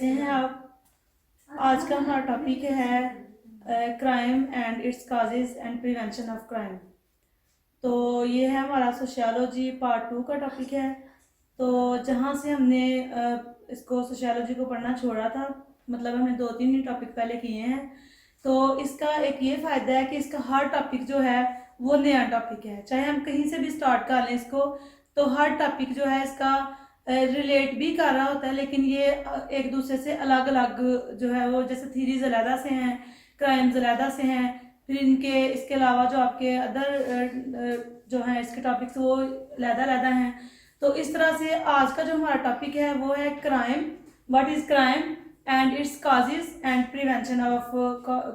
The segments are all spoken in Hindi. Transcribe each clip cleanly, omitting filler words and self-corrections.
कैसे हैं आप। आज का हमारा टॉपिक है crime and its causes and prevention of crime. तो ये है हमारा सोशियोलॉजी पार्ट 2 का टॉपिक है। तो जहाँ से हमने इसको सोशियोलॉजी को पढ़ना छोड़ा था, मतलब हमने 2-3 टॉपिक पहले किए हैं। तो इसका एक ये फ़ायदा है कि इसका हर टॉपिक जो है वो नया टॉपिक है, चाहे हम कहीं से भी स्टार्ट कर लें इसको, तो हर टॉपिक जो है इसका रिलेट भी कर रहा होता है, लेकिन ये एक दूसरे से अलग अलग जो है वो, जैसे थीरीज अलहदा से हैं, क्राइम्स अलहदा से हैं, फिर इनके इसके अलावा जो आपके अदर जो हैं इसके टॉपिक्स वो अलहदा अलहदा हैं। तो इस तरह से आज का जो हमारा टॉपिक है वो है crime, what is crime and its causes and prevention of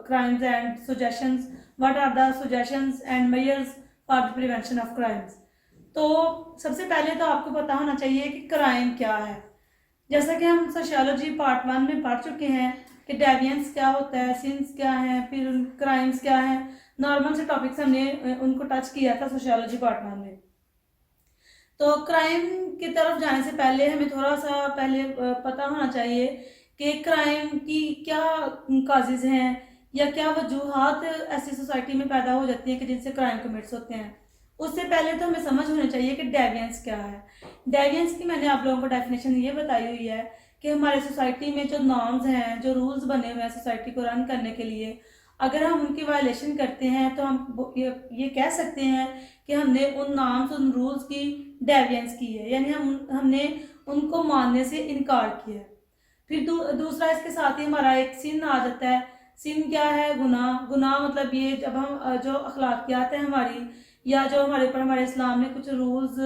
crimes and suggestions, what are the suggestions and measures for the prevention of crimes. तो सबसे पहले तो आपको पता होना चाहिए कि क्राइम क्या है। जैसा कि हम सोशियोलॉजी पार्ट 1 में पढ़ चुके हैं कि डेविएंस क्या होता है, सिंस क्या है, फिर क्राइम्स क्या है। नॉर्मल से टॉपिक्स हमने उनको टच किया था सोशियोलॉजी पार्ट 1 में। तो क्राइम की तरफ जाने से पहले हमें थोड़ा सा पहले पता होना चाहिए कि क्राइम की क्या काजेज हैं या क्या वजूहात ऐसी सोसाइटी में पैदा हो जाती हैं कि जिनसे क्राइम कमिट्स होते हैं। उससे पहले तो हमें समझ होनी चाहिए कि डेविएंस क्या है। डेविएंस की मैंने आप लोगों को डेफिनेशन ये बताई हुई है कि हमारे सोसाइटी में जो नॉर्म्स हैं, जो रूल्स बने हुए हैं सोसाइटी को रन करने के लिए, अगर हम उनकी वायलेशन करते हैं तो हम ये कह सकते हैं कि हमने उन नॉर्म्स, उन रूल्स की डेविएंस की है, यानी हमने उनको मानने से इनकार किया है। फिर दूसरा इसके साथ ही हमारा एक सिन आ जाता है। सिन क्या है? गुनाह। गुनाह मतलब ये जब हम जो अखलाकियात है हमारी, या जो हमारे ऊपर हमारे इस्लाम ने कुछ रूल्स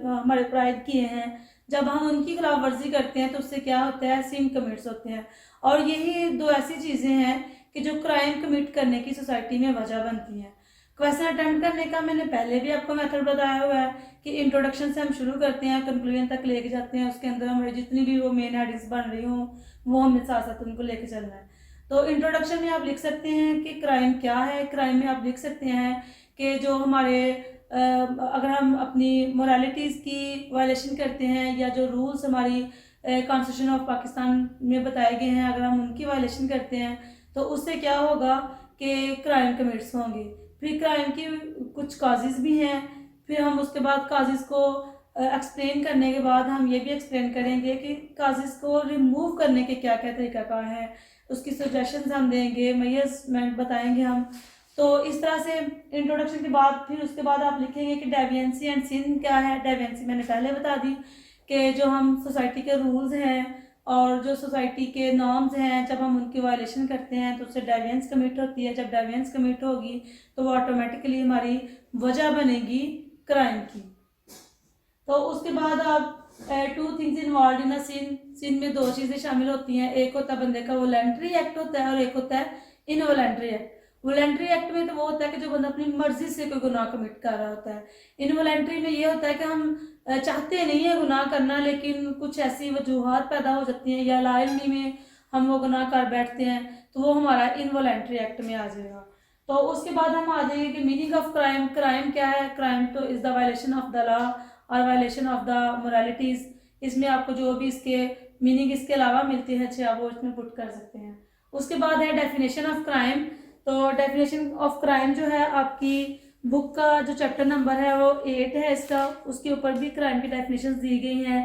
हमारे ऊपर आयद किए हैं, जब हम उनकी खिलाफ वर्जी करते हैं तो उससे क्या होता है? सिन कमिट्स होते हैं। और यही दो ऐसी चीज़ें हैं कि जो क्राइम कमिट करने की सोसाइटी में वजह बनती हैं। क्वेश्चन अटेम्प्ट करने का मैंने पहले भी आपको मेथड बताया हुआ है कि इंट्रोडक्शन से हम शुरू करते हैं, कंक्लूजन तक लेके जाते हैं, उसके अंदर हमारी जितनी भी वो मेन हेडिंग्स बन रही हों वो हमें साथ साथ उनको लेके चलना है। तो इंट्रोडक्शन में आप लिख सकते हैं कि क्राइम क्या है। क्राइम में आप लिख सकते हैं कि जो हमारे अगर हम अपनी मोरालिटीज़ की वायलेशन करते हैं या जो रूल्स हमारी कॉन्स्टिट्यूशन ऑफ पाकिस्तान में बताए गए हैं, अगर हम उनकी वायलेशन करते हैं तो उससे क्या होगा कि क्राइम कमिट्स होंगे। फिर क्राइम की कुछ काजेज़ भी हैं। फिर हम उसके बाद काजेज़ को एक्सप्लेन करने के बाद हम ये भी एक्सप्लेन करेंगे कि काजेज़ को रिमूव करने के क्या क्या तरीक़ाकार हैं, उसकी सजेशंस हम देंगे, मेजर्समेंट बताएंगे हम। तो इस तरह से इंट्रोडक्शन के बाद फिर उसके बाद आप लिखेंगे कि डेविएंसी एंड सिन क्या है। डेविएंसी मैंने पहले बता दी कि जो हम सोसाइटी के रूल्स हैं और जो सोसाइटी के नॉर्म्स हैं, जब हम उनकी वायलेशन करते हैं तो उससे डेविएंस कमिट होती है। जब डेविएंस कमिट होगी तो वो ऑटोमेटिकली हमारी वजह बनेगी क्राइम की। तो उसके बाद आप 2 थिंग्स इन्वॉल्व इन अ सिन। सिन में 2 चीज़ें शामिल होती हैं। एक होता है बंदे का वॉलंटरी एक्ट होता है और एक होता है इनवॉलंटरी एक्ट। वॉलंटरी एक्ट में तो वो होता है कि जो बंदा अपनी मर्जी से कोई गुनाह कमिट कर रहा होता है। इनवॉलंटरी में ये होता है कि हम चाहते नहीं है गुनाह करना, लेकिन कुछ ऐसी वजूहात पैदा हो जाती हैं या लाइलमी में हम वो गुनाह कर बैठते हैं, तो वो हमारा इनवॉलंटरी एक्ट में आ जाएगा। तो उसके बाद हम आ जाएंगे कि मीनिंग ऑफ क्राइम। क्राइम क्या है? क्राइम तो is the violation of the law और वायलेशन ऑफ द मोरालिटीज़। इसमें आपको जो भी इसके मीनिंग इसके अलावा मिलती है अच्छे, आप वो इसमें पुट कर सकते हैं। उसके बाद है डेफिनेशन ऑफ क्राइम। तो डेफिनेशन ऑफ क्राइम जो है आपकी बुक का जो चैप्टर नंबर है वो 8 है इसका, उसके ऊपर भी क्राइम की डेफिनेशन दी गई हैं।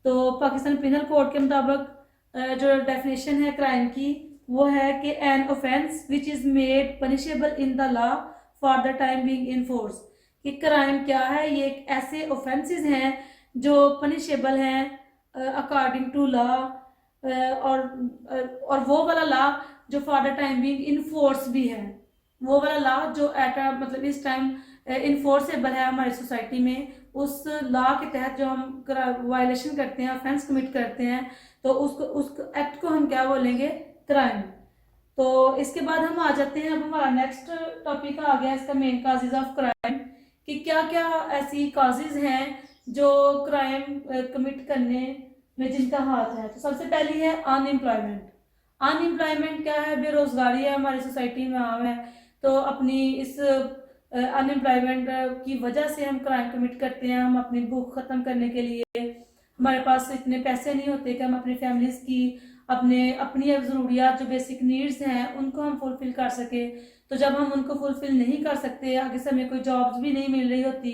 तो पाकिस्तान पिनल कोड के मुताबिक जो डेफिनेशन है क्राइम की वो है कि an offence which is made punishable in the law for the time being in force. कि क्राइम क्या है? ये ऐसे ऑफेंसेस हैं जो पनिशेबल हैं अकॉर्डिंग टू लॉ, और वो वाला लॉ जो for the time being in force भी है, वो वाला लॉ जो एट मतलब इस टाइम इनफोर्सेबल है हमारी सोसाइटी में। उस लॉ के तहत जो हम वायलेशन करते हैं, ऑफेंस कमिट करते हैं, तो उस एक्ट को हम क्या बोलेंगे? क्राइम। तो इसके बाद हम आ जाते हैं, अब हमारा नेक्स्ट टॉपिक आ गया इसका मेन काजेज ऑफ क्राइम, कि क्या क्या ऐसी काजेज हैं जो क्राइम कमिट करने में जिनका हाथ है। तो सबसे पहली है अनएम्प्लॉयमेंट। अनएम्प्लॉयमेंट क्या है? बेरोजगारी है हमारी सोसाइटी में आम है। तो अपनी इस अनएम्प्लॉयमेंट की वजह से हम क्राइम कमिट करते हैं। हम अपनी भूख ख़त्म करने के लिए, हमारे पास इतने पैसे नहीं होते कि हम अपनी फैमिलीज़ की अपने अपनी ज़रूरियात जो बेसिक नीड्स हैं उनको हम फुलफ़िल कर सकें। तो जब हम उनको फुलफ़िल नहीं कर सकते, आगे से हमें कोई जॉब्स भी नहीं मिल रही होती,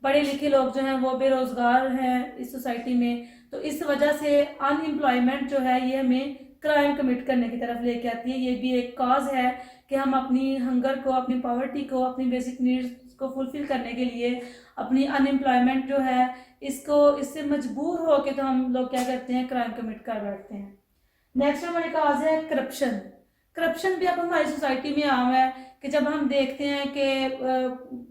पढ़े लिखे लोग जो हैं वो बेरोज़गार हैं इस सोसाइटी में, तो इस वजह से अनएम्प्लॉयमेंट जो है ये हमें क्राइम कमिट करने की तरफ लेके आती है। ये भी एक कॉज है कि हम अपनी हंगर को, अपनी पॉवर्टी को, अपनी बेसिक नीड्स को फुलफ़िल करने के लिए अपनी अनएम्प्लॉयमेंट जो है इससे मजबूर हो के तो हम लोग क्या करते हैं, क्राइम कमिट कर बैठते हैं। नेक्स्ट हमारे काज है करप्शन। करप्शन भी अब हमारी सोसाइटी में आम है कि जब हम देखते हैं कि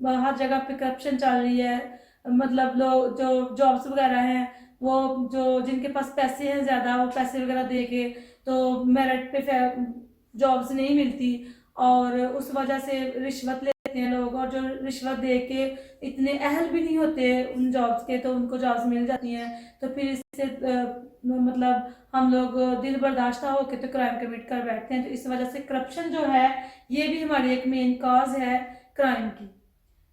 हर जगह पे करप्शन चल रही है, मतलब लोग जो जॉब्स वगैरह हैं वो जो जिनके पास पैसे हैं ज़्यादा वो पैसे वगैरह दे के तो मेरिट पे जॉब्स नहीं मिलती, और उस वजह से रिश्वत लेते हैं लोग, और जो रिश्वत दे के इतने अहल भी नहीं होते उन जॉब्स के तो उनको जॉब्स मिल जाती हैं। तो फिर इससे मतलब हम लोग दिल बर्दाश्त होकर तो क्राइम कमिट कर बैठते हैं। तो इस वजह से करप्शन जो है ये भी हमारी एक मेन कॉज है क्राइम की।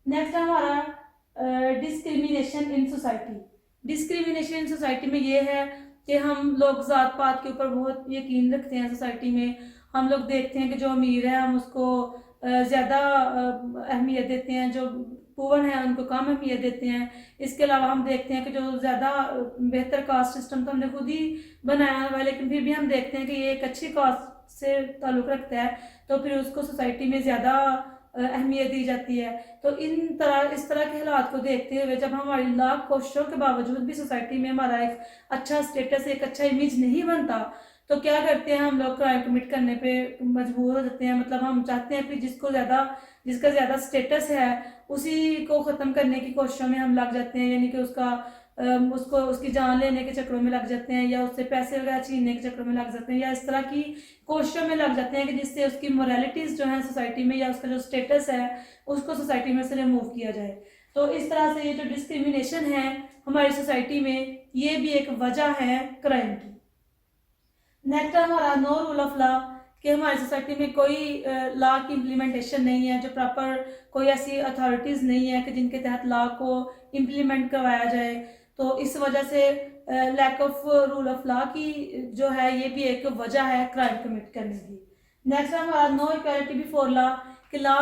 नेक्स्ट हमारा discrimination in society. Discrimination in society में ये है कि हम लोग ज़ात पात के ऊपर बहुत यकीन रखते हैं सोसाइटी में। हम लोग देखते हैं कि जो अमीर है हम उसको ज़्यादा अहमियत देते हैं, जो पुअर हैं उनको कम अहमियत देते हैं। इसके अलावा हम देखते हैं कि जो ज़्यादा बेहतर कास्ट सिस्टम तो हमने खुद ही बनाया हुआ है, लेकिन फिर भी हम देखते हैं कि ये एक अच्छी कास्ट से ताल्लुक़ रखता है तो फिर उसको सोसाइटी में ज़्यादा अहमियत दी जाती है। तो इस तरह के हालात को देखते हुए जब हमारी लाख कोशिशों के बावजूद भी सोसाइटी में हमारा एक अच्छा स्टेटस, एक अच्छा इमेज नहीं बनता, तो क्या करते हैं हम लोग, क्राइम कमिट करने पे मजबूर हो जाते हैं। मतलब हम चाहते हैं कि जिसका ज़्यादा स्टेटस है उसी को ख़त्म करने की कोशिशों में हम लग जाते हैं, यानी कि उसकी जान लेने के चक्करों में लग जाते हैं, या उससे पैसे वगैरह छीनने के चक्करों में लग जाते हैं, या इस तरह की कोशिशों में लग जाते हैं कि जिससे उसकी मोरालिटीज़ जो है सोसाइटी में, या उसका जो स्टेटस है उसको सोसाइटी में से रिमूव किया जाए। तो इस तरह से ये जो डिस्क्रिमिनेशन है हमारी सोसाइटी में, ये भी एक वजह है क्राइम की। नेक्स्ट हमारा नो रूल ऑफ लॉ, कि हमारी सोसाइटी में कोई लॉ की इम्प्लीमेंटेशन नहीं है, जो प्रॉपर कोई ऐसी अथॉरिटीज़ नहीं है कि जिनके तहत लॉ को इम्प्लीमेंट करवाया जाए। तो इस वजह से lack of rule of law की जो है ये भी एक वजह है क्राइम कमिट करने की। नेक्स्ट हमारा नो इक्वालिटी बिफोर लॉ, कि लॉ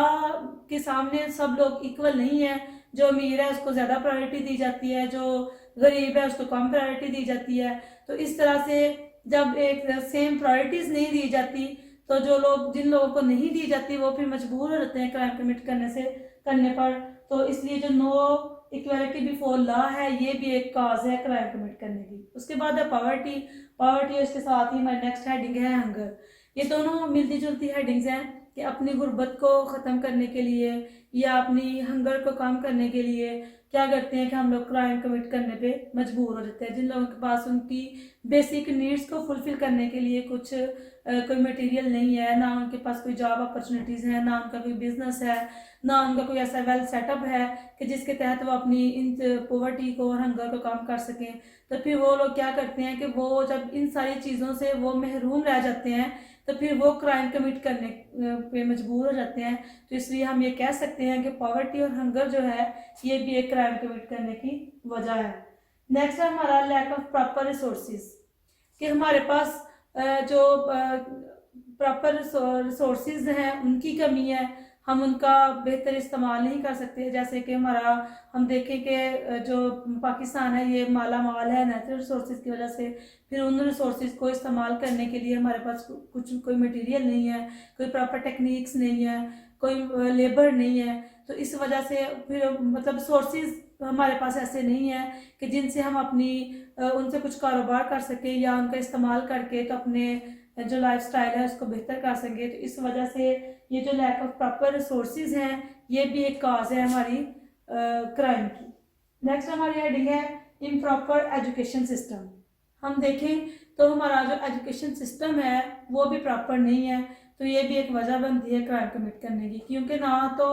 के सामने सब लोग इक्वल नहीं है। जो अमीर है उसको ज़्यादा प्रायोरिटी दी जाती है, जो गरीब है उसको कम प्रायोरिटी दी जाती है। तो इस तरह से जब एक सेम प्रायोरिटीज़ नहीं दी जाती तो जिन लोगों को नहीं दी जाती वो फिर मजबूर हो जाते हैं क्राइम कमिट करने पर। तो इसलिए जो नो इक्वालिटी बिफोर लॉ है ये भी एक काज है क्राइम कमिट करने की। उसके बाद है पावर्टी, इसके साथ ही हमारी नेक्स्ट हेडिंग है हंगर। ये दोनों मिलती जुलती हेडिंग्स हैं कि अपनी गुर्बत को ख़त्म करने के लिए या अपनी हंगर को कम करने के लिए क्या करते हैं कि हम लोग क्राइम कमिट करने पे मजबूर हो जाते हैं। जिन लोगों के पास उनकी बेसिक नीड्स को फुलफिल करने के लिए कोई मटेरियल नहीं है, ना उनके पास कोई जॉब अपॉर्चुनिटीज़ हैं, ना उनका कोई बिजनेस है, ना उनका कोई ऐसा वेल सेटअप है कि जिसके तहत वो अपनी इन पॉवर्टी को और हंगर को कम कर सकें। तो फिर वो लोग क्या करते हैं कि वो जब इन सारी चीज़ों से वो महरूम रह जाते हैं तो फिर वो क्राइम कमिट करने पे मजबूर हो जाते हैं। तो इसलिए हम ये कह सकते हैं कि पॉवर्टी और हंगर जो है ये भी एक क्राइम कमिट करने की वजह है। नेक्स्ट है हमारा लैक ऑफ प्रॉपर रिसोर्सेज, कि हमारे पास जो प्रॉपर रिसोर्सेज हैं उनकी कमी है, हम उनका बेहतर इस्तेमाल नहीं कर सकते। जैसे कि हम देखें कि जो पाकिस्तान है ये माला माल है नेचुरल रिसोर्सेज की वजह से, फिर उन रिसोर्सेज को इस्तेमाल करने के लिए हमारे पास कोई मटेरियल नहीं है, कोई प्रॉपर टेक्निक्स नहीं है, कोई लेबर नहीं है। तो इस वजह से फिर मतलब सोर्सेज हमारे पास ऐसे नहीं है कि जिनसे हम उनसे कुछ कारोबार कर सकें या उनका इस्तेमाल करके तो अपने जो लाइफस्टाइल है उसको बेहतर कर सकें। तो इस वजह से ये जो लैक ऑफ प्रॉपर रिसोर्सेज हैं ये भी एक काज है हमारी क्राइम की। नेक्स्ट हमारी हेडिंग है इम्प्रॉपर एजुकेशन सिस्टम। हम देखें तो हमारा जो एजुकेशन सिस्टम है वो भी प्रॉपर नहीं है, तो ये भी एक वजह बनती है क्राइम कमिट करने की, क्योंकि ना तो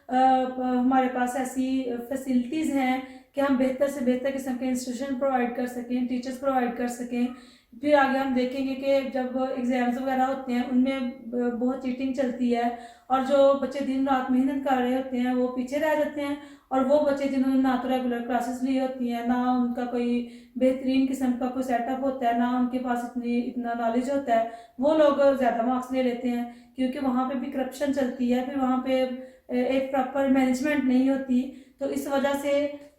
हमारे पास ऐसी फैसिलिटीज़ हैं कि हम बेहतर से बेहतर किस्म के इंस्टीट्यूशन प्रोवाइड कर सकें, टीचर्स प्रोवाइड कर सकें। फिर आगे हम देखेंगे कि जब एग्ज़ाम्स वगैरह होते हैं उनमें बहुत चीटिंग चलती है और जो बच्चे दिन रात मेहनत कर रहे होते हैं वो पीछे रह जाते हैं, और वो बच्चे जिन्होंने ना तो रेगुलर क्लासेस ली होती हैं, ना उनका कोई बेहतरीन किस्म का कोई सेटअप होता है, ना उनके पास इतना नॉलेज होता है, वो लोग ज़्यादा मार्क्स ले लेते हैं, क्योंकि वहाँ पे भी करप्शन चलती है, फिर वहाँ पे एक प्रॉपर मैनेजमेंट नहीं होती। तो इस वजह से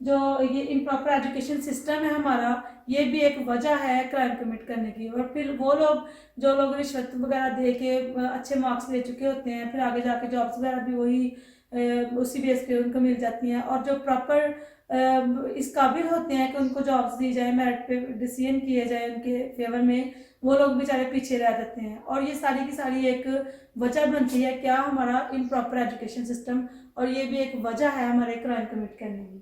जो ये इम्प्रॉपर एजुकेशन सिस्टम है हमारा, ये भी एक वजह है क्राइम कमिट करने की। और फिर वो लोग जो लोग रिश्वत वगैरह दे के अच्छे मार्क्स ले चुके होते हैं, फिर आगे जाके जॉब्स वगैरह भी वही उसी बेस पे उनको मिल जाती हैं, और जो प्रॉपर इस काबिल होते हैं कि उनको जॉब्स दी जाए, मेरिट पे डिसीजन किए जाए उनके फेवर में, वो लोग बेचारे पीछे रह जाते हैं। और ये सारी की सारी एक वजह बनती है क्या, हमारा इम्प्रॉपर एजुकेशन सिस्टम, और ये भी एक वजह है हमारे क्राइम कमिट करने की।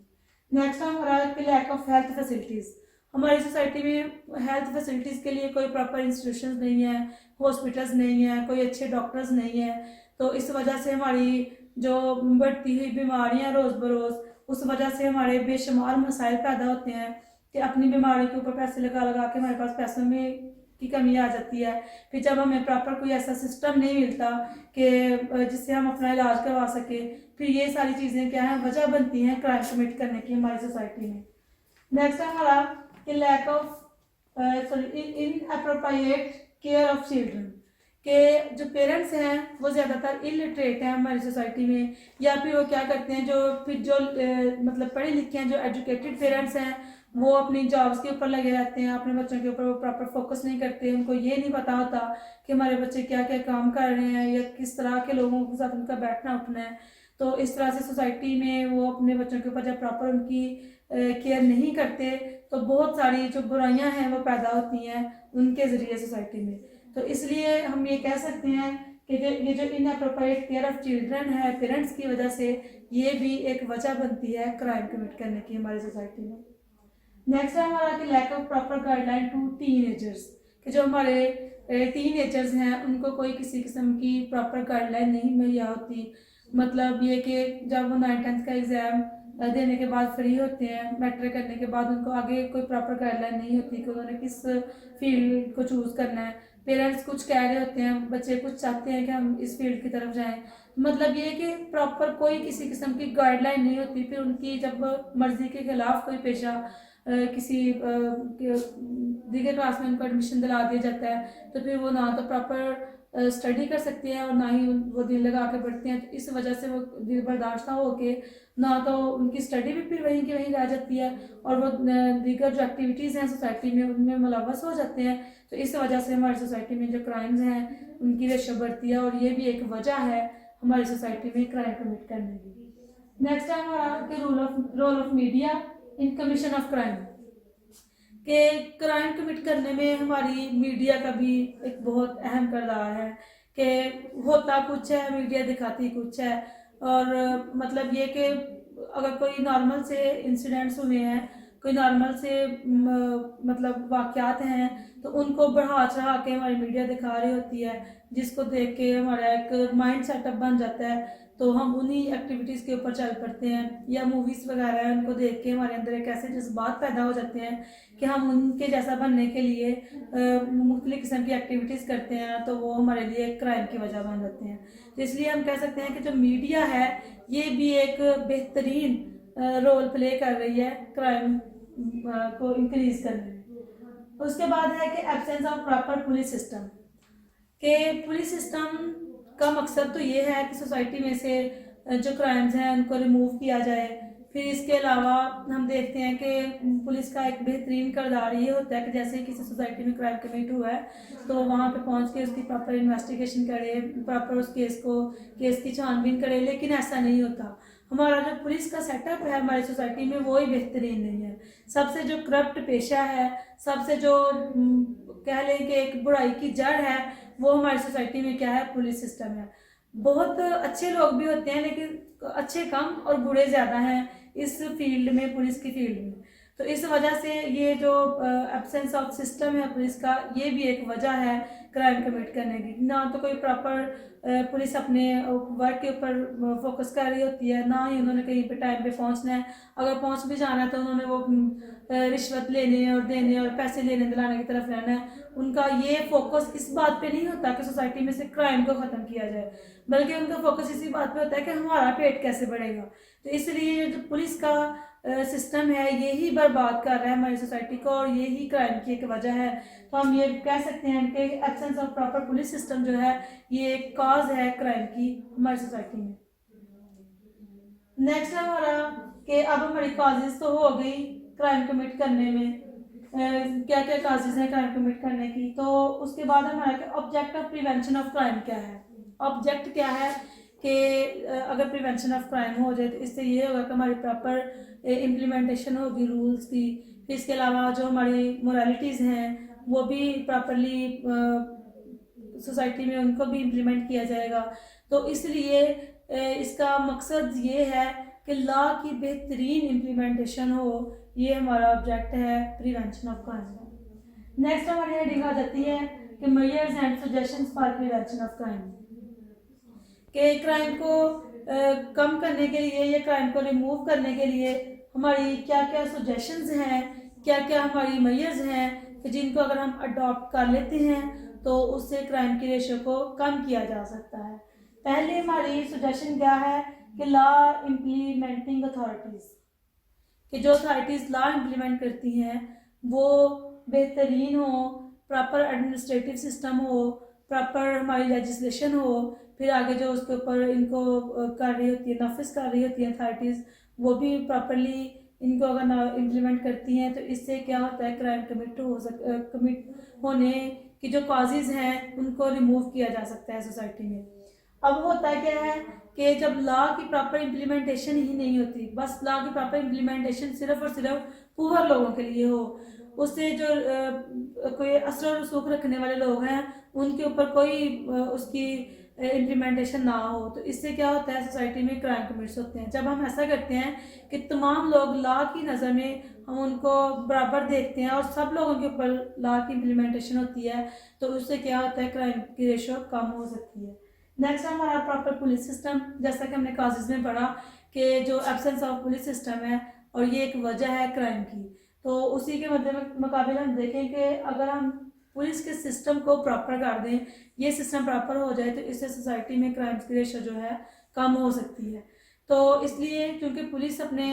नेक्स्ट हमारा लैक ऑफ हेल्थ फैसिलिटीज़। हमारी सोसाइटी में हेल्थ फैसिलिटीज़ के लिए कोई प्रॉपर इंस्टीट्यूशंस नहीं है, हॉस्पिटल्स नहीं है, कोई अच्छे डॉक्टर्स नहीं है। तो इस वजह से हमारी जो बढ़ती हुई बीमारियां रोज़ बरोज़, उस वजह से हमारे बेशुमार मसाइल पैदा होते हैं कि अपनी बीमारी के ऊपर पैसे लगा लगा के हमारे पास पैसों में की कमी आ जाती है। फिर जब हमें प्रॉपर कोई ऐसा सिस्टम नहीं मिलता कि जिससे हम अपना इलाज करवा सके, फिर ये सारी चीज़ें क्या है, वजह बनती हैं क्राइम कमिट करने की हमारी सोसाइटी में। नेक्स्ट है हमारा कि lack of inappropriate care of children, के जो पेरेंट्स हैं वो ज़्यादातर इलिटरेट हैं हमारी सोसाइटी में, या फिर वो क्या करते हैं, जो मतलब पढ़े लिखे हैं, जो एजुकेटेड पेरेंट्स हैं, वो अपनी जॉब्स के ऊपर लगे रहते हैं, अपने बच्चों के ऊपर वो प्रॉपर फोकस नहीं करते। उनको ये नहीं पता होता कि हमारे बच्चे क्या क्या काम कर रहे हैं या किस तरह के लोगों के साथ उनका बैठना उठना है। तो इस तरह से सोसाइटी में वो अपने बच्चों के ऊपर जब प्रॉपर उनकी केयर नहीं करते, तो बहुत सारी जो बुराइयां हैं वो पैदा होती हैं उनके ज़रिए सोसाइटी में। तो इसलिए हम ये कह सकते हैं कि ये जो इनअप्रोप्रिएट केयर ऑफ चिल्ड्रन है पेरेंट्स की वजह से, ये भी एक वजह बनती है क्राइम कमिट करने की हमारी सोसाइटी में। नेक्स्ट है हमारा कि lack of proper guideline to teenagers, कि जो हमारे टीनेजर्स हैं उनको कोई किसी किस्म की प्रॉपर गाइडलाइन नहीं मुहैया होती। मतलब ये कि जब वो 9th-10th का एग्ज़ाम देने के बाद फ्री होते हैं, मैट्रिक करने के बाद उनको आगे कोई प्रॉपर गाइडलाइन नहीं होती कि उन्होंने किस फील्ड को चूज़ करना है। पेरेंट्स कुछ कह रहे होते हैं, बच्चे कुछ चाहते हैं कि हम इस फील्ड की तरफ जाएं, मतलब ये कि प्रॉपर कोई किसी किस्म की गाइडलाइन नहीं होती। फिर उनकी जब मर्जी के खिलाफ कोई पेशा किसी दीगर क्लास में उनको एडमिशन दिला दिया जाता है, तो फिर वो ना तो प्रॉपर स्टडी कर सकते हैं और ना ही वो दिल लगा के पढ़ते हैं। तो इस वजह से वो दिल बर्दाश्त ना होके ना तो उनकी स्टडी भी फिर वहीं की वहीं रह जाती है, और वो दीगर जो एक्टिविटीज़ हैं सोसाइटी में उनमें मुलव्वस हो जाते हैं। तो इस वजह से हमारी सोसाइटी में जो क्राइम्स हैं उनकी रेशो बढ़ती है, और ये भी एक वजह है हमारी सोसाइटी में क्राइम कमिट करने की। नेक्स्ट है हमारा कि role of media in commission of crime, के क्राइम कमिट करने में हमारी मीडिया का भी एक बहुत अहम किरदार है। कि होता कुछ है, मीडिया दिखाती कुछ है। और मतलब ये कि अगर कोई नॉर्मल से इंसिडेंट्स हुए हैं, कोई नॉर्मल से मतलब वाक़यात हैं, तो उनको बढ़ा चढ़ा के हमारी मीडिया दिखा रही होती है, जिसको देख के हमारा एक माइंड सेटअप बन जाता है। तो हम उन्हीं एक्टिविटीज़ के ऊपर चल पड़ते हैं, या मूवीज़ वगैरह हैं उनको देख के हमारे अंदर एक ऐसे जज्बात पैदा हो जाते हैं कि हम उनके जैसा बनने के लिए मुख्तलिफ़ किस्म की एक्टिविटीज़ करते हैं, तो वो हमारे लिए क्राइम की वजह बन जाते हैं। तो इसलिए हम कह सकते हैं कि जो मीडिया है ये भी एक बेहतरीन रोल प्ले कर रही है क्राइम को इंक्रीज करने में। उसके बाद है कि absence of proper police system, के पुलिस सिस्टम का मकसद तो ये है कि सोसाइटी में से जो क्राइम्स हैं उनको रिमूव किया जाए। फिर इसके अलावा हम देखते हैं कि पुलिस का एक बेहतरीन किरदार ये होता है कि जैसे किसी सोसाइटी में क्राइम कमिट हुआ है तो वहाँ पे पहुँच के उसकी प्रॉपर इन्वेस्टिगेशन करे, प्रॉपर उस केस की छानबीन करे, लेकिन ऐसा नहीं होता। हमारा जो पुलिस का सेटअप है हमारी सोसाइटी में वो ही बेहतरीन नहीं है। सबसे जो करप्ट पेशा है, सबसे जो कह लें कि एक बुराई की जड़ है, वो हमारी सोसाइटी में क्या है, पुलिस सिस्टम है। बहुत अच्छे लोग भी होते हैं लेकिन अच्छे कम और बुरे ज़्यादा हैं इस फील्ड में, पुलिस की फील्ड में। तो इस वजह से ये जो एब्सेंस ऑफ सिस्टम है पुलिस का, ये भी एक वजह है क्राइम कमिट करने की। ना तो कोई प्रॉपर पुलिस अपने वर्क के ऊपर फोकस कर रही होती है, ना ही उन्होंने कहीं पे टाइम पे पहुंचना है। अगर पहुंच भी जाना है तो उन्होंने वो रिश्वत लेने और देने और पैसे लेने दिलाने की तरफ रहना है। उनका ये फोकस इस बात पे नहीं होता कि सोसाइटी में से क्राइम को ख़त्म किया जाए, बल्कि उनका फोकस इसी बात पे होता है कि हमारा पेट कैसे बढ़ेगा। तो इसलिए जो पुलिस का सिस्टम है यही बर्बाद कर रहा है हमारी सोसाइटी को, और यही क्राइम की एक वजह है। तो हम ये कह सकते हैं कि absence of proper police system जो है ये एक कॉज है क्राइम की हमारी सोसाइटी में। नेक्स्ट है हमारा कि अब हमारी कॉजेज तो हो गई क्राइम कमिट करने में, क्या क्या काजेज हैं क्राइम कमिट करने की। तो उसके बाद हमारा object of prevention of crime क्या है। ऑब्जेक्ट क्या है कि अगर प्रिवेंशन ऑफ क्राइम हो जाए तो इससे ये होगा कि हमारी प्रॉपर इम्प्लीमेंटेशन होगी रूल्स की। फिर इसके अलावा जो हमारी मोरालिटीज़ हैं वो भी प्रॉपरली सोसाइटी में उनको भी इम्प्लीमेंट किया जाएगा। तो इसलिए इसका मकसद ये है कि लॉ की बेहतरीन इम्प्लीमेंटेशन हो, ये हमारा ऑब्जेक्ट है प्रिवेंशन ऑफ क्राइम। नेक्स्ट हमारी हेडिंग आ जाती है कि measures and suggestions for prevention of crime, कि क्राइम को कम करने के लिए या क्राइम को रिमूव करने के लिए हमारी क्या क्या सजेशंस हैं, क्या क्या हमारी मेजर्स हैं कि जिनको अगर हम अडॉप्ट कर लेते हैं तो उससे क्राइम की रेशो को कम किया जा सकता है। पहले हमारी सजेशन क्या है कि लॉ इम्प्लीमेंटिंग अथॉरिटीज़, कि जो अथॉरिटीज़ लॉ इम्प्लीमेंट करती हैं वो बेहतरीन हो, प्रॉपर एडमिनिस्ट्रेटिव सिस्टम हो, प्रॉपर हमारी लेजिस्लेशन हो। फिर आगे जो उसके ऊपर इनको कर रही होती है, नफिस कर रही होती है अथॉरिटीज़, वो भी प्रॉपरली इनको अगर इम्प्लीमेंट करती हैं तो इससे क्या होता है क्राइम कमिट होने की जो कॉजेज़ हैं उनको रिमूव किया जा सकता है सोसाइटी में। अब होता क्या है कि जब लॉ की प्रॉपर इम्प्लीमेंटेशन ही नहीं होती, बस लॉ की प्रॉपर इम्प्लीमेंटेशन सिर्फ और सिर्फ पुअर लोगों के लिए हो, उससे जो कोई असर और रसूख रखने वाले लोग हैं उनके ऊपर कोई उसकी इम्प्लीमेंटेशन ना हो, तो इससे क्या होता है सोसाइटी में क्राइम कमिट्स होते हैं। जब हम ऐसा करते हैं कि तमाम लोग लॉ की नज़र में हम उनको बराबर देखते हैं और सब लोगों के ऊपर लॉ की इम्प्लीमेंटेशन होती है, तो उससे क्या होता है क्राइम की रेशो कम हो सकती है। नेक्स्ट हमारा प्रॉपर पुलिस सिस्टम, जैसा कि हमने क्लासेस में पढ़ा कि जो एब्सेंस ऑफ पुलिस सिस्टम है और ये एक वजह है क्राइम की, तो उसी के मुकाबले हम देखें कि अगर हम पुलिस के सिस्टम को प्रॉपर कर दें, ये सिस्टम प्रॉपर हो जाए, तो इससे सोसाइटी में क्राइम्स की रेशो जो है कम हो सकती है। तो इसलिए क्योंकि पुलिस अपने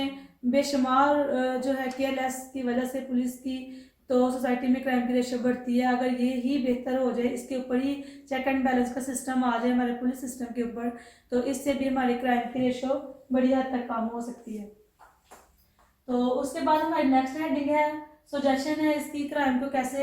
बेशुमार जो है केयरलेस की वजह से पुलिस की तो सोसाइटी में क्राइम की रेशो बढ़ती है। अगर ये ही बेहतर हो जाए, इसके ऊपर ही चेक एंड बैलेंस का सिस्टम आ जाए हमारे पुलिस सिस्टम के ऊपर, तो इससे भी हमारी क्राइम की रेशो बड़ी हद तक कम हो सकती है। तो उसके बाद हमारी नेक्स्ट हेडिंग है सजेशन है इसकी, क्राइम को कैसे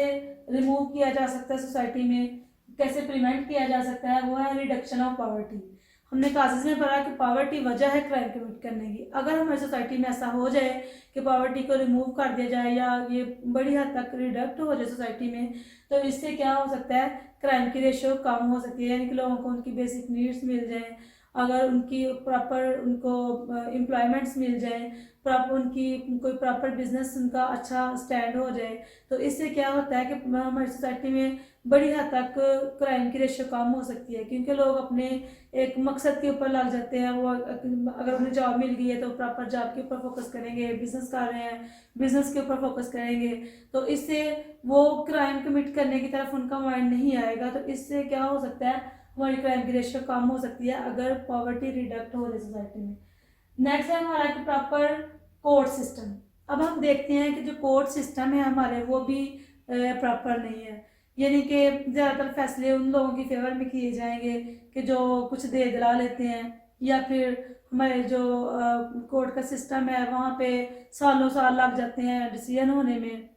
रिमूव किया जा सकता है सोसाइटी में, कैसे प्रिवेंट किया जा सकता है, वो है रिडक्शन ऑफ पॉवर्टी। हमने क्लासेस में पढ़ा कि पॉवर्टी वजह है क्राइम कमिट करने की। अगर हमारी सोसाइटी में ऐसा हो जाए कि पॉवर्टी को रिमूव कर दिया जाए या ये बड़ी हद तक रिडक्ट हो जाए सोसाइटी में, तो इससे क्या हो सकता है क्राइम की रेशो कम हो सकती है, यानी कि लोगों को उनकी बेसिक नीड्स मिल जाए, अगर उनकी प्रॉपर उनको एम्प्लॉयमेंट्स मिल जाए, प्रॉपर उनकी कोई प्रॉपर बिजनेस उनका अच्छा स्टैंड हो जाए, तो इससे क्या होता है कि हमारी सोसाइटी में बड़ी हद तक क्राइम की रेशो कम हो सकती है। क्योंकि लोग अपने एक मकसद के ऊपर लग जाते हैं, वो अगर उन्हें जॉब मिल गई है तो प्रॉपर जॉब के ऊपर फोकस करेंगे, बिजनेस कर रहे हैं बिजनेस के ऊपर फोकस करेंगे, तो इससे वो क्राइम कमिट करने की तरफ उनका माइंड नहीं आएगा। तो इससे क्या हो सकता है हमारी क्राइम की रेशो कम हो सकती है अगर पॉवर्टी रिडक्ट हो जाए सोसाइटी में। नेक्स्ट है हमारा कि प्रॉपर कोर्ट सिस्टम। अब हम देखते हैं कि जो कोर्ट सिस्टम है हमारे वो भी प्रॉपर नहीं है, यानी कि ज़्यादातर फैसले उन लोगों की फेवर में किए जाएंगे कि जो कुछ दे दिला लेते हैं, या फिर हमारे जो कोर्ट का सिस्टम है वहाँ पे सालों साल लग जाते हैं डिसीजन होने में,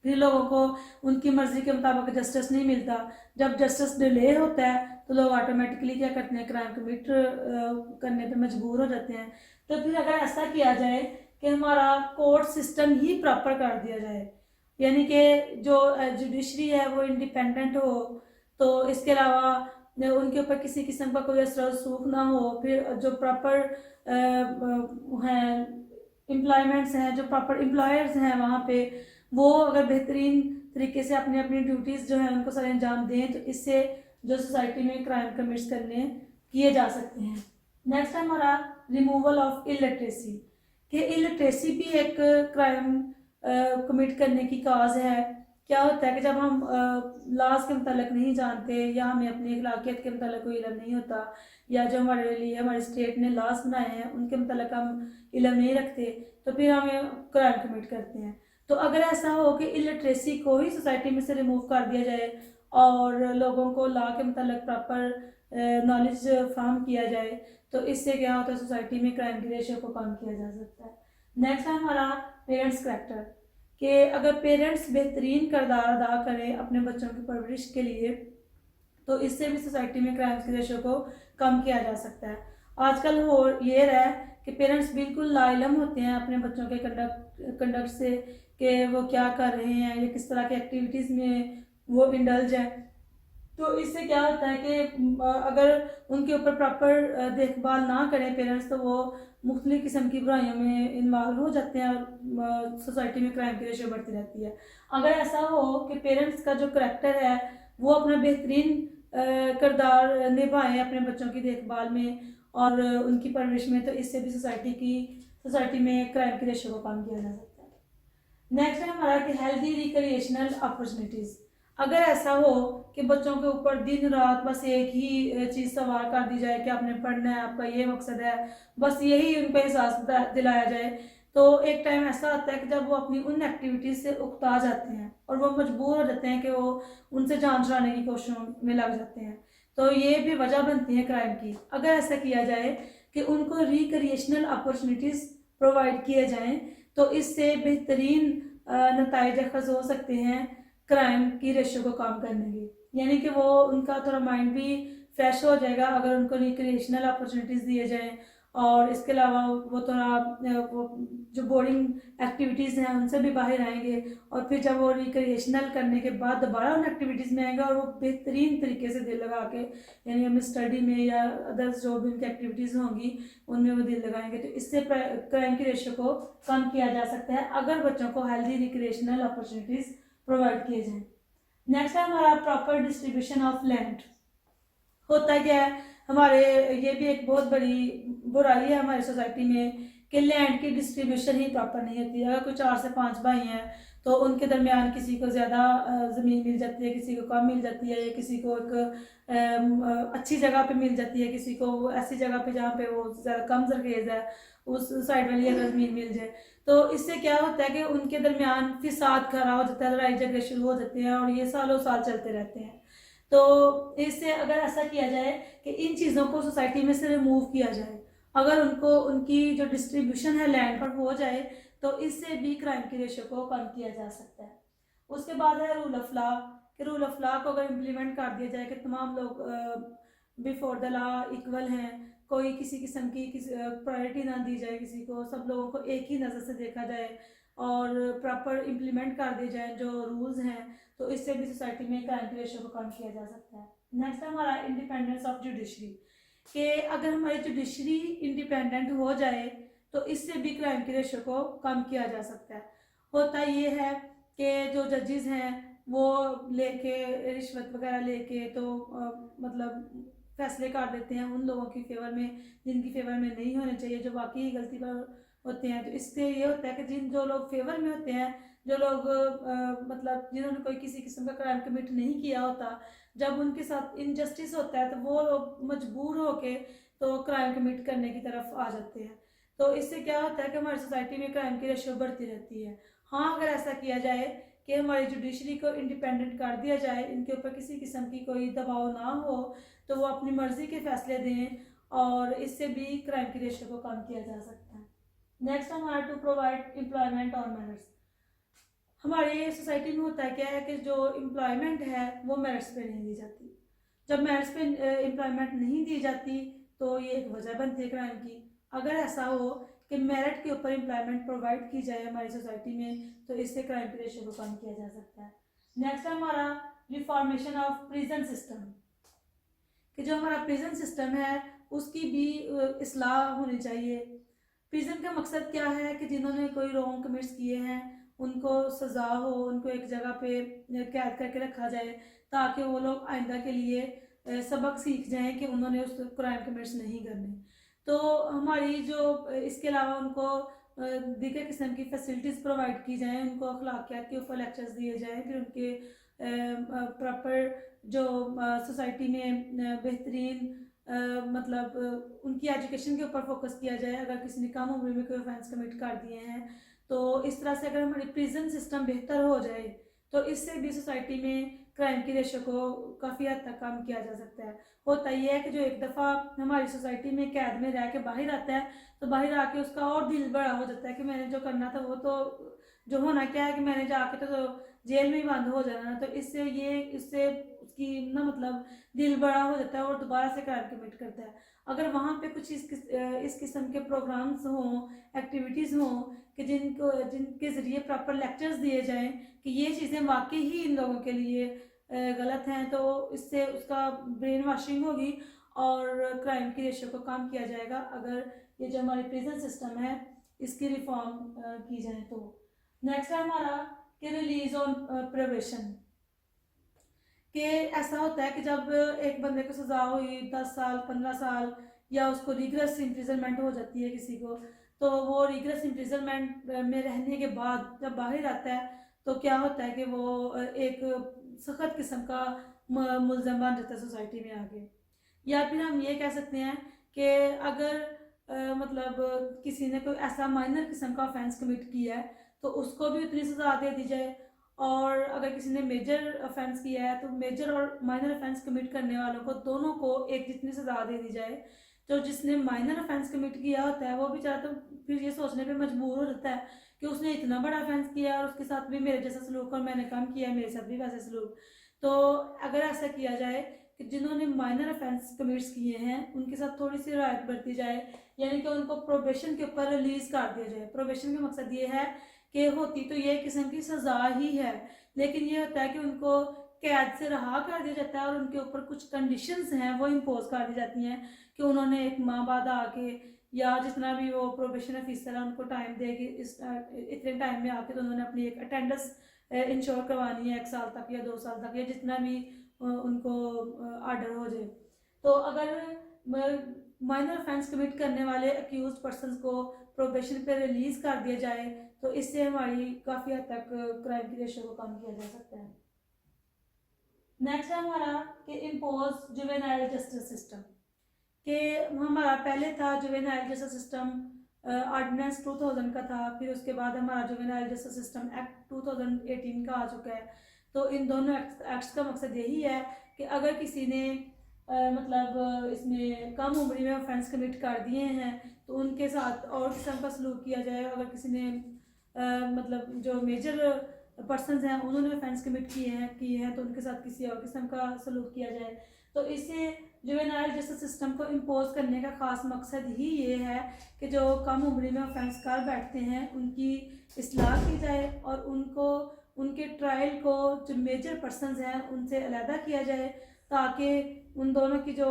फिर लोगों को उनकी मर्जी के मुताबिक जस्टिस नहीं मिलता। जब जस्टिस डिले होता है तो लोग ऑटोमेटिकली क्या करते हैं क्राइम कमिट करने पे मजबूर हो जाते हैं। तो फिर अगर ऐसा किया जाए कि हमारा कोर्ट सिस्टम ही प्रॉपर कर दिया जाए, यानी कि जो जुडिशरी है वो इंडिपेंडेंट हो, तो इसके अलावा उनके ऊपर किसी किस्म का कोई असर सूख ना हो, फिर जो प्रॉपर है एम्प्लॉयमेंट्स हैं, जो प्रॉपर एम्प्लॉयर्स हैं वहाँ पे, वो अगर बेहतरीन तरीके से अपनी अपनी ड्यूटीज़ जो है उनको सर अंजाम दें, तो इससे जो सोसाइटी में क्राइम कमिट्स करने किए जा सकते हैं। नेक्स्ट है हमारा रिमूवल ऑफ इलिटरेसी, कि इलिटरेसी भी एक क्राइम कमिट करने की काज है। क्या होता है कि जब हम लॉज के मतलब नहीं जानते, या हमें अपनी अखलाकियत के मतलब कोई इल्म नहीं होता, या जो हमारे लिए हमारे स्टेट ने लॉज बनाए हैं उनके मतलब हम इल्म नहीं रखते, तो फिर हमें क्राइम कमिट करते हैं। तो अगर ऐसा हो कि इलिटरेसी को ही सोसाइटी में से रिमूव कर दिया जाए और लोगों को लॉ के मतलब प्रॉपर नॉलेज फ्राहम किया जाए, तो इससे क्या होता है, सोसाइटी में क्राइम की रेशियो को कम किया जा सकता है। नेक्स्ट है हमारा पेरेंट्स करैक्टर, कि अगर पेरेंट्स बेहतरीन किरदार अदा करें अपने बच्चों की परवरिश के लिए, तो इससे भी सोसाइटी में क्राइम की रेशियो को कम किया जा सकता है। आजकल हो ये रहा है कि पेरेंट्स बिल्कुल लाइलम होते हैं अपने बच्चों के कंडक्ट से, कि वो क्या कर रहे हैं या किस तरह की एक्टिविटीज़ में वो इंडल्ज है। तो इससे क्या होता है कि अगर उनके ऊपर प्रॉपर देखभाल ना करें पेरेंट्स, तो वो मुख्तलिफ किस्म की बुराइयों में इन्वॉल्व हो जाते हैं और सोसाइटी में क्राइम की रेशियो बढ़ती रहती है। अगर ऐसा हो कि पेरेंट्स का जो करैक्टर है वो अपना बेहतरीन किरदार निभाएं अपने बच्चों की देखभाल में और उनकी परवरिश में, तो इससे भी सोसाइटी में क्राइम की रेशियो को कम किया जा सकता है। नेक्स्ट है हमारा कि हेल्दी रिक्रिएशनल अपॉर्चुनिटीज़। अगर ऐसा हो कि बच्चों के ऊपर दिन रात बस एक ही चीज़ सवार कर दी जाए कि आपने पढ़ना है, आपका ये मकसद है, बस यही उनको एहसास दिलाया जाए, तो एक टाइम ऐसा आता है कि जब वो अपनी उन एक्टिविटीज़ से उकता जाते हैं और वो मजबूर हो जाते हैं कि वो उनसे जान छुड़ाने की कोशिशों में लग जाते हैं। तो ये भी वजह बनती है क्राइम की। अगर ऐसा किया जाए कि उनको रिक्रिएशनल अपॉर्चुनिटीज़ प्रोवाइड किए जाएँ, तो इससे बेहतरीन नताइज अखज़ हो सकते हैं क्राइम की रेशियो को कम करने की। यानी कि वो उनका थोड़ा माइंड भी फ्रेश हो जाएगा अगर उनको रिक्रिएशनल अपॉर्चुनिटीज़ दिए जाएँ, और इसके अलावा वो थोड़ा वो जो बोरिंग एक्टिविटीज़ हैं उनसे भी बाहर आएंगे, और फिर जब वो रिक्रिएशनल करने के बाद दोबारा उन एक्टिविटीज़ में आएंगे और वो बेहतरीन तरीके से दिल लगा के, यानी हमें स्टडी में या अदर्स जो भी उनकी एक्टिविटीज़ होंगी उनमें वो दिल लगाएंगे। तो इससे क्राइम की रेशियो को कम किया जा सकता है अगर बच्चों को हेल्दी रिक्रिएशनल अपॉर्चुनिटीज़ प्रोवाइड किए जाएँ। नेक्स्ट है हमारा प्रॉपर डिस्ट्रीब्यूशन ऑफ लैंड। होता क्या है हमारे, ये भी एक बहुत बड़ी बुराई है हमारी सोसाइटी में कि लैंड की डिस्ट्रीब्यूशन ही प्रॉपर नहीं होती। अगर कोई 4 से 5 भाई हैं तो उनके दरमियान किसी को ज़्यादा ज़मीन मिल जाती है, किसी को कम मिल जाती है, या किसी को एक अच्छी जगह पे मिल जाती है, किसी को ऐसी जगह पे जहाँ पे वो ज़्यादा कम जरखेज़ है उस साइड वाली अगर ज़मीन मिल जाए, तो इससे क्या होता है कि उनके दरमियान फिसाद खड़ा हो जाता है, लड़ाई झगड़े शुरू हो जाते हैं और ये सालों साल चलते रहते हैं। तो इससे अगर ऐसा किया जाए कि इन चीज़ों को सोसाइटी में से रिमूव किया जाए, अगर उनको उनकी जो डिस्ट्रीब्यूशन है लैंड पर हो जाए, तो इससे भी क्राइम की रेशियो को कम किया जा सकता है। उसके बाद है रूल ऑफ लॉ, कि रूल ऑफ लॉ को अगर इम्प्लीमेंट कर दिया जाए कि तमाम लोग बिफोर द लॉ इक्वल हैं, कोई किसी किस्म की प्रायोरिटी ना दी जाए किसी को, सब लोगों को एक ही नज़र से देखा जाए और प्रॉपर इम्प्लीमेंट कर दिए जाए जो रूल्स हैं, तो इससे भी सोसाइटी में क्राइम की रेशियो को कम किया जा सकता है। नेक्स्ट है हमारा इंडिपेंडेंस ऑफ जुडिशरी, कि अगर हमारी जुडिशरी इंडिपेंडेंट हो जाए तो इससे भी क्राइम की रेशियो को कम किया जा सकता है। होता ये है कि जो जजेस हैं वो लेके रिश्वत वगैरह लेके तो मतलब फैसले कर देते हैं उन लोगों की फेवर में जिनकी फेवर में नहीं होने चाहिए, जो वाकई गलती पर होते हैं। तो इससे ये होता है कि जो लोग फेवर में होते हैं, जो लोग मतलब जिन्होंने कोई किसी किस्म का क्राइम कमिट नहीं किया होता, जब उनके साथ इनजस्टिस होता है तो वो लोग मजबूर होके तो क्राइम कमिट करने की तरफ आ जाते हैं। तो इससे क्या होता है कि हमारी सोसाइटी में क्राइम की रेशियो बढ़ती रहती है। हाँ, अगर ऐसा किया जाए कि हमारी जुडिशरी को इंडिपेंडेंट कर दिया जाए, इनके ऊपर किसी किस्म की कोई दबाव ना हो, तो वो अपनी मर्जी के फैसले दें, और इससे भी क्राइम की रेशियो को कम किया जा सकता है। नेक्स्ट हमारा टू प्रोवाइड एम्प्लॉयमेंट और मेरिट्स। हमारी सोसाइटी में होता है क्या है कि जो एम्प्लॉयमेंट है वो मेरिट्स पे नहीं दी जाती। जब मेरिट्स पे एम्प्लॉयमेंट नहीं दी जाती तो ये एक वजह बनती है क्राइम की। अगर ऐसा हो कि मेरिट के ऊपर एम्प्लॉयमेंट प्रोवाइड की जाए हमारी सोसाइटी में, तो इससे क्राइम की रेशियो को कम किया जा सकता है। नेक्स्ट है हमारा रिफॉर्मेशन ऑफ प्रिजन सिस्टम, कि जो हमारा प्रिजन सिस्टम है उसकी भी इस्लाह होनी चाहिए। प्रिजन का मकसद क्या है कि जिन्होंने कोई रॉन्ग कमिट्स किए हैं उनको सज़ा हो, उनको एक जगह पे कैद करके रखा जाए ताकि वो लोग आइंदा के लिए सबक सीख जाएं कि उन्होंने उस क्राइम कमिट्स नहीं करने। तो हमारी जो इसके अलावा उनको दीगर किस्म की फैसिलिटीज़ प्रोवाइड की जाएं, उनको अखलाकियात के ऊपर लेक्चर्स दिए जाएं, फिर उनके प्रॉपर जो सोसाइटी में बेहतरीन मतलब उनकी एजुकेशन के ऊपर फोकस किया जाए। अगर किसी ने कम उम्र में कोई ऑफेंस कमिट कर दिए हैं तो इस तरह से अगर हमारी प्रिजन सिस्टम बेहतर हो जाए तो इससे भी सोसाइटी में क्राइम की रेशो को काफ़ी हद तक कम किया जा सकता है। होता यह है कि जो एक दफ़ा हमारी सोसाइटी में कैद में रह के बाहर आता है तो बाहर आके उसका और दिल बड़ा हो जाता है कि मैंने जो करना था वो तो जो होना क्या है कि मैंने जाके तो जेल में ही बंद हो जाना। तो इससे उसकी ना मतलब दिल बड़ा हो जाता है और दोबारा से क्राइम कमिट करता है। अगर वहाँ पे कुछ इस किस्म के प्रोग्राम्स हों, एक्टिविटीज़ हों कि जिनके ज़रिए प्रॉपर लेक्चर्स दिए जाएं कि ये चीज़ें वाकई ही इन लोगों के लिए गलत हैं, तो इससे उसका ब्रेन वॉशिंग होगी और क्राइम की रेशो को कम किया जाएगा अगर ये जो हमारी प्रिजन सिस्टम है इसकी रिफॉर्म की जाए। तो नेक्स्ट है हमारा कि रिलीज ऑन प्रोबेशन। कि ऐसा होता है कि जब एक बंदे को सज़ा हुई 10 साल 15 साल या उसको रिग्रेस इम्प्रिजनमेंट हो जाती है किसी को, तो वो रिग्रेस इम्प्रिजनमेंट में रहने के बाद जब बाहर आता है तो क्या होता है कि वो एक सख्त किस्म का मुलज़म बन जाता है सोसाइटी में आगे। या फिर हम ये कह सकते हैं कि अगर मतलब किसी ने कोई ऐसा माइनर किस्म का ऑफेंस कमिट किया है तो उसको भी उतनी सज़ा दे दी जाए, और अगर किसी ने मेजर ऑफेंस किया है तो मेजर और माइनर ऑफेंस कमिट करने वालों को दोनों को एक जितनी सज़ा दे दी जाए। तो जिसने माइनर ऑफेंस कमिट किया होता है वो बेचारा तो फिर ये सोचने पे मजबूर हो जाता है कि उसने इतना बड़ा ऑफेंस किया और उसके साथ भी मेरे जैसा सलूक और मैंने कम किया मेरे साथ भी वैसे सलूक। तो अगर ऐसा किया जाए कि जिन्होंने माइनर ऑफेंस कमिट्स किए हैं उनके साथ थोड़ी सी रियायत बरती जाए, यानी कि उनको प्रोबेशन के ऊपर रिलीज़ कर दिया जाए। प्रोबेशन का मकसद ये है कि होती तो ये किस्म की सज़ा ही है, लेकिन ये होता है कि उनको कैद से रहा कर दिया जाता है और उनके ऊपर कुछ कंडीशंस हैं वो इम्पोज कर दी जाती हैं कि उन्होंने एक माह बाद आके या जितना भी वो प्रोबेशन ऑफिसर है उनको टाइम देगी इस इतने टाइम में आके तो उन्होंने अपनी एक अटेंडेंस इंश्योर करवानी है 1 साल तक या 2 साल तक या जितना भी उनको ऑर्डर हो जाए। तो अगर माइनर ऑफेंस कमिट करने वाले अक्यूज पर्सन को प्रोबेशन पे रिलीज़ कर दिया जाए तो इससे हमारी काफ़ी हद तक क्राइम की रेशो को कम किया जा सकता है। नेक्स्ट है हमारा कि इम्पोज जुवेनाइल जस्टिस सिस्टम। कि हमारा पहले था जुवेनाइल जस्टिस सिस्टम ऑर्डिनेंस 2000 का था, फिर उसके बाद हमारा जुवेनाइल जस्टिस सिस्टम एक्ट 2018 का आ चुका है। तो इन दोनों एक्ट्स का मकसद यही है कि अगर किसी ने मतलब इसमें कम उम्र में ऑफेंस कमिट कर दिए हैं तो उनके साथ और किस्म का सलूक किया जाए। अगर किसी ने मतलब जो मेजर पर्सनस हैं उन्होंने ऑफेंस कमिट किए हैं तो उनके साथ किसी और किस्म का सलूक किया जाए। तो इससे जुवेनाइल जस्टिस सिस्टम को इम्पोज करने का ख़ास मकसद ही ये है कि जो कम उम्र में ऑफेंस कर बैठते हैं उनकी इस्लाह की जाए और उनके ट्रायल को जो मेजर पर्सनस हैं उनसे अलहदा किया जाए ताकि उन दोनों की जो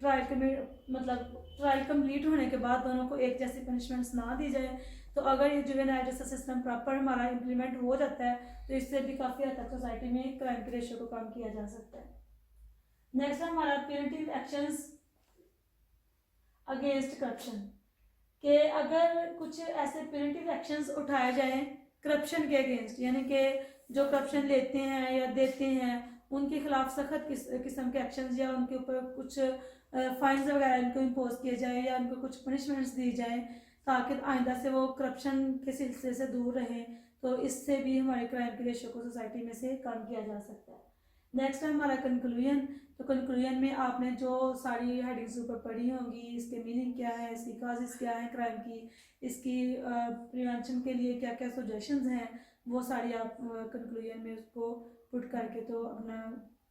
ट्रायल कंप्लीट होने के बाद दोनों को एक जैसी पनिशमेंट्स ना दी जाए। तो अगर ये जुवेनाइल जस्टिस सिस्टम प्रॉपर हमारा इम्प्लीमेंट हो जाता है तो इससे भी काफ़ी हद तक सोसाइटी में क्राइम के रेशो को कम किया जा सकता है। नेक्स्ट है हमारा प्रिवेंटिव एक्शंस अगेंस्ट करप्शन। कि अगर कुछ ऐसे प्रिवेंटिव एक्शंस उठाए जाएं करप्शन के अगेंस्ट, यानी कि जो करप्शन लेते हैं या देते हैं उनके खिलाफ सख्त किस्म के एक्शंस या उनके ऊपर कुछ फाइन्स वगैरह इनको इम्पोज किए जाए या उनको कुछ पनिशमेंट्स दी जाए ताकि आइंदा से वो करप्शन के सिलसिले से दूर रहें, तो इससे भी हमारे क्राइम के रेशो को सोसाइटी में से कम किया जा सकता है। नेक्स्ट है हमारा कंक्लूजन। तो कंक्लूजन में आपने जो सारी हेडिंग्स ऊपर पढ़ी होंगी, इसके मीनिंग क्या है, इसकी काजेस क्या है क्राइम की, इसकी प्रिवेंशन के लिए क्या क्या सजेशंस हैं, वो सारी आप कंक्लूजन में उसको पुट करके तो अपना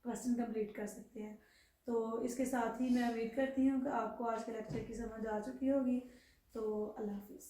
क्वेश्चन कंप्लीट कर सकते हैं। तो इसके साथ ही मैं उम्मीद करती हूँ कि आपको आज के लेक्चर की समझ आ चुकी होगी। तो अल्लाह हाफिज़।